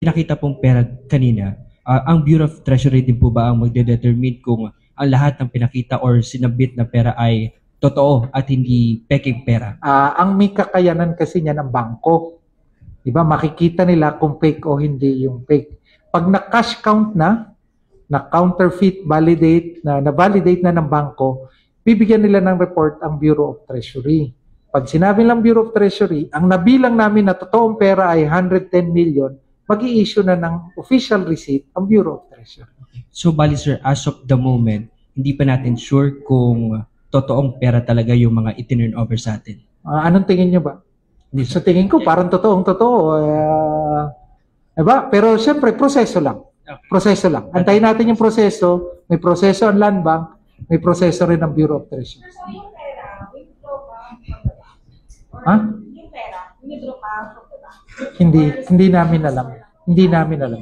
pinakita pong pera kanina, ang Bureau of Treasury din po ba ang magde-determine kung ang lahat ng pinakita or sinabit na pera ay totoo at hindi peking pera? Ang may kakayanan kasi niya ng bangko. Diba? Makikita nila kung fake o hindi yung fake. Pag na-cash count na counterfeit, na-validate na ng bangko, bibigyan nila ng report ang Bureau of Treasury. Pag sinabi lang Bureau of Treasury, ang nabilang namin na totoong pera ay 110 million, mag-i-issue na ng official receipt ang Bureau of Treasury. So bali sir, as of the moment, hindi pa natin sure kung totoong pera talaga yung mga itinurn over sa atin. Anong tingin nyo ba? Sa tingin ko, parang totoong-totoo. Diba? Pero siyempre, proseso lang. Proseso lang. Antayin natin yung proseso. May proseso ang Land Bank, may proseso rin ang Bureau of Treasury. So, yung pera, withdraw pa? Yung pera, withdraw pa? Hindi namin alam. Hindi namin alam.